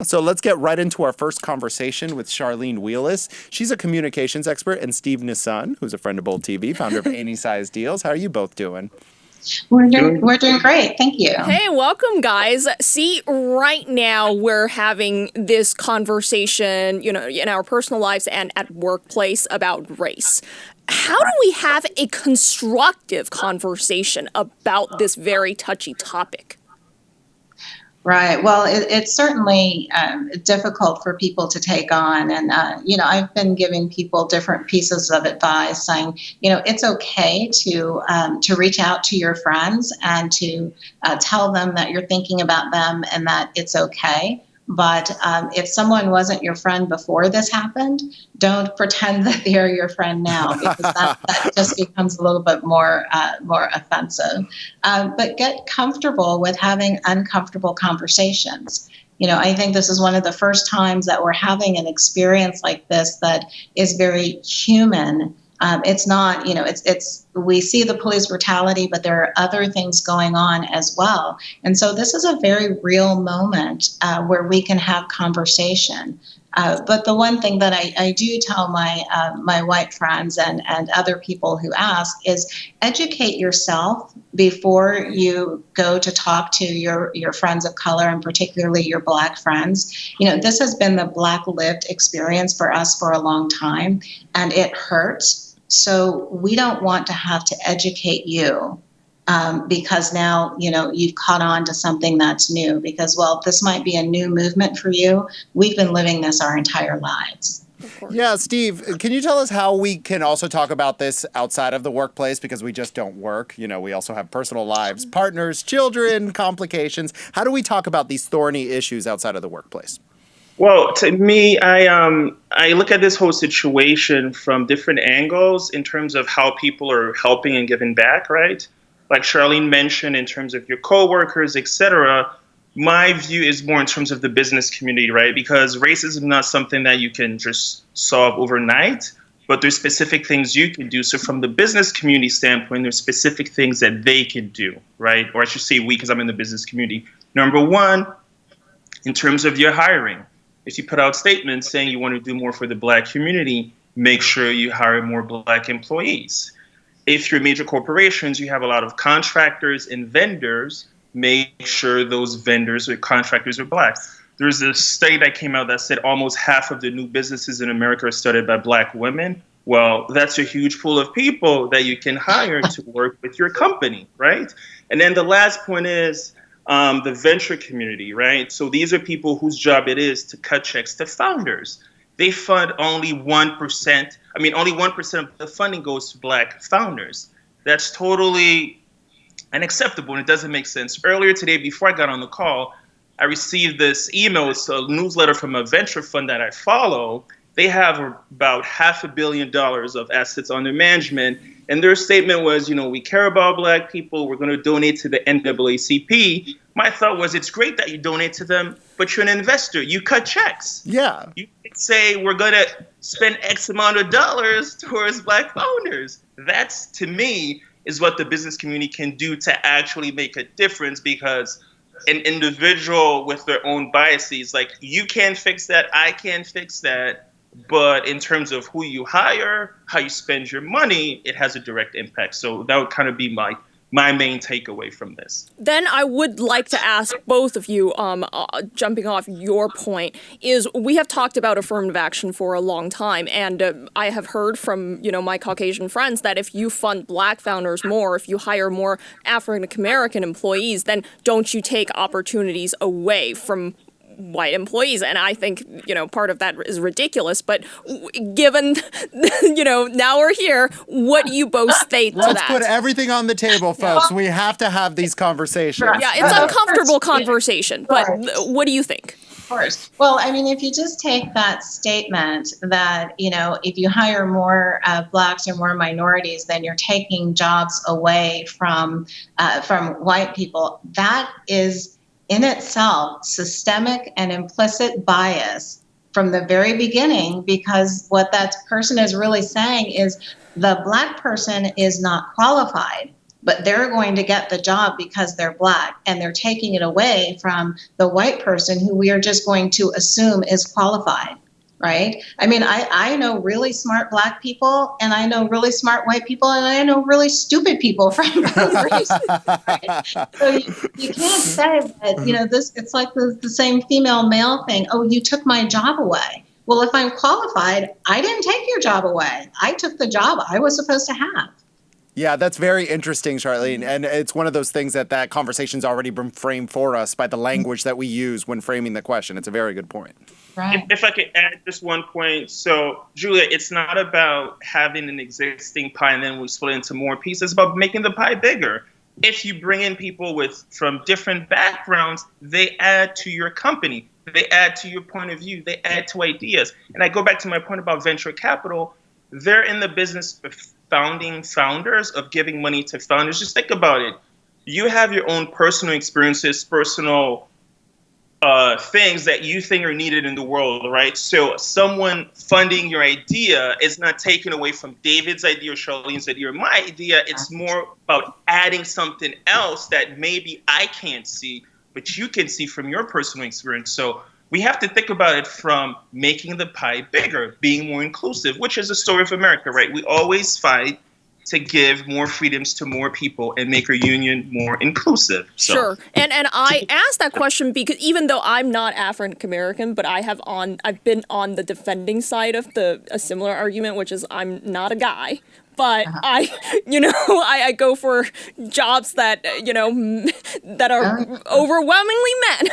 So let's get right into our first conversation with Charlene Wheeless. She's a communications expert, and Steve Nson, who's a friend of Bold TV, founder of AnySizeDeals. How are you both doing? We're doing great. Thank you. Hey, welcome, guys. See, right now we're having this conversation, in our personal lives and at workplace about race. How do we have a constructive conversation about this very touchy topic? Right. Well, it's certainly difficult for people to take on. And, I've been giving people different pieces of advice saying, it's okay to reach out to your friends and to tell them that you're thinking about them and that it's okay. But if someone wasn't your friend before this happened, don't pretend that they're your friend now, because that just becomes a little bit more offensive. But get comfortable with having uncomfortable conversations. I think this is one of the first times that we're having an experience like this that is very human. It's not, we see the police brutality, but there are other things going on as well. And so this is a very real moment where we can have conversation. But the one thing that I do tell my white friends and other people who ask is educate yourself before you go to talk to your friends of color, and particularly your Black friends. This has been the Black lived experience for us for a long time, and it hurts. So we don't want to have to educate you because now, you've caught on to something that's new because, well, this might be a new movement for you. We've been living this our entire lives. Yeah, Steve, can you tell us how we can also talk about this outside of the workplace, because we just don't work? We also have personal lives, partners, children, complications. How do we talk about these thorny issues outside of the workplace? Well, to me, I look at this whole situation from different angles in terms of how people are helping and giving back, right? Like Charlene mentioned, in terms of your coworkers, et cetera. My view is more in terms of the business community, right? Because racism is not something that you can just solve overnight, but there's specific things you can do. So from the business community standpoint, there's specific things that they can do, right? Or I should say we, because I'm in the business community. Number one, in terms of your hiring. If you put out statements saying you want to do more for the Black community, make sure you hire more Black employees. If you're major corporations, you have a lot of contractors and vendors, make sure those vendors or contractors are Black. There's a study that came out that said almost half of the new businesses in America are started by Black women. Well, that's a huge pool of people that you can hire to work with your company, right? And then the last point is, the venture community, right? So these are people whose job it is to cut checks to founders. They fund only 1%. Only 1% of the funding goes to Black founders. That's totally unacceptable, and it doesn't make sense. Earlier today, before I got on the call, I received this email. It's a newsletter from a venture fund that I follow. They have about $500 million of assets under management. And their statement was, we care about Black people. We're going to donate to the NAACP. My thought was, it's great that you donate to them, but you're an investor. You cut checks. Yeah. You say, we're going to spend X amount of dollars towards Black founders. That's, to me, is what the business community can do to actually make a difference, because an individual with their own biases, like, you can't fix that, I can't fix that. But in terms of who you hire, how you spend your money, it has a direct impact. So that would kind of be my main takeaway from this. Then I would like to ask both of you, jumping off your point, is we have talked about affirmative action for a long time, and I have heard from, my Caucasian friends that if you fund Black founders more, if you hire more African American employees, then don't you take opportunities away from white employees. And I think, part of that is ridiculous. But given, now we're here, what do you both state to that? Let's put everything on the table, folks. We have to have these conversations. Yeah, it's an uncomfortable conversation. But what do you think? Of course. Well, if you just take that statement that, if you hire more Blacks or more minorities, then you're taking jobs away from white people, that is in itself systemic and implicit bias from the very beginning, because what that person is really saying is the Black person is not qualified but they're going to get the job because they're Black, and they're taking it away from the white person who we are just going to assume is qualified. Right? I mean, I know really smart Black people, and I know really smart white people, and I know really stupid people from races. Right? So you can't say that, it's like the same female male thing. Oh, you took my job away. Well, if I'm qualified, I didn't take your job away. I took the job I was supposed to have. Yeah, that's very interesting, Charlene. And it's one of those things that conversation's already been framed for us by the language that we use when framing the question. It's a very good point. Right. If I could add just one point. So, Julia, it's not about having an existing pie and then we split it into more pieces. It's about making the pie bigger. If you bring in people from different backgrounds, they add to your company. They add to your point of view. They add to ideas. And I go back to my point about venture capital. They're in the business of founders, of giving money to founders. Just think about it. You have your own personal experiences, personal things that you think are needed in the world, right? So someone funding your idea is not taken away from David's idea or Charlene's idea or my idea. It's more about adding something else that maybe I can't see, but you can see from your personal experience. So we have to think about it from making the pie bigger, being more inclusive, which is the story of America, right? We always fight to give more freedoms to more people and make our union more inclusive. So. Sure. And I asked that question because even though I'm not African American, but I've been on the defending side of a similar argument, which is I'm not a guy. But I go for jobs that, that are overwhelmingly men,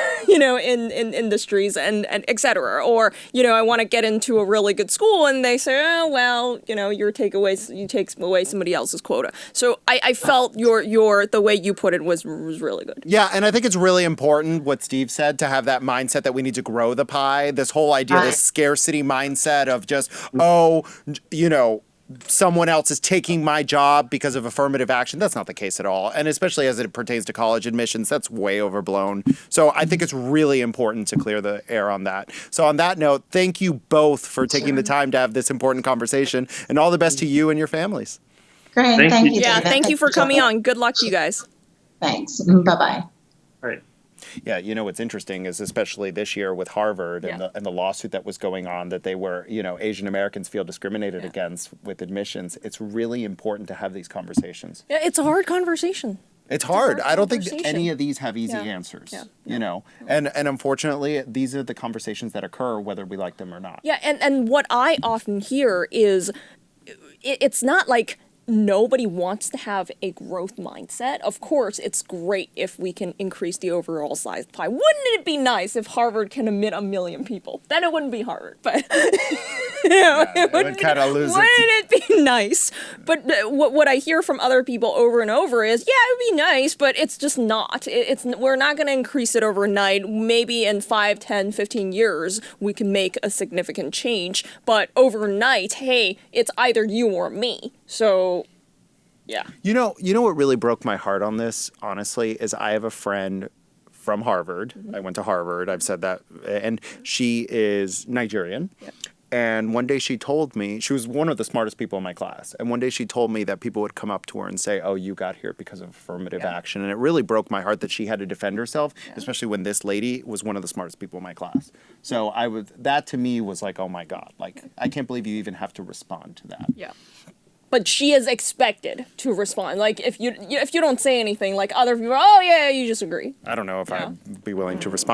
in industries and et cetera. Or, I want to get into a really good school and they say, oh, well, you take away somebody else's quota. So I felt the way you put it was really good. Yeah, and I think it's really important what Steve said, to have that mindset that we need to grow the pie. This whole idea, this scarcity mindset of just, someone else is taking my job because of affirmative action. That's not the case at all. And especially as it pertains to college admissions, that's way overblown. So I think it's really important to clear the air on that. So on that note, thank you both for taking the time to have this important conversation, and all the best to you and your families. Great. Thank you. Yeah, David. thank you for coming on. Good luck to you guys. Thanks. Bye-bye. All right. Yeah, what's interesting is, especially this year with Harvard and the lawsuit that was going on, that they were, Asian Americans feel discriminated against with admissions. It's really important to have these conversations. Yeah, it's a hard conversation. It's hard. I don't think any of these have easy answers, and unfortunately, these are the conversations that occur whether we like them or not. Yeah, and what I often hear is it's not like nobody wants to have a growth mindset. Of course, it's great if we can increase the overall size of the pie. Wouldn't it be nice if Harvard can admit 1 million people? Then it wouldn't be Harvard, but it would kind of lose. Wouldn't it be nice? But what I hear from other people over and over is, yeah, it would be nice, but it's just not. We're not going to increase it overnight. Maybe in 5, 10, 15 years, we can make a significant change. But overnight, hey, it's either you or me. So, yeah. You know what really broke my heart on this, honestly, is I have a friend from Harvard. I went to Harvard. I've said that. And she is Nigerian. Yeah. And one day she told me, she was one of the smartest people in my class. And one day she told me that people would come up to her and say, oh, you got here because of affirmative action. And it really broke my heart that she had to defend herself, especially when this lady was one of the smartest people in my class. So that to me was like, oh my God, like, I can't believe you even have to respond to that. Yeah. But she is expected to respond. Like, if you don't say anything, like other people, oh yeah, you just agree. I don't know if I'd be willing to respond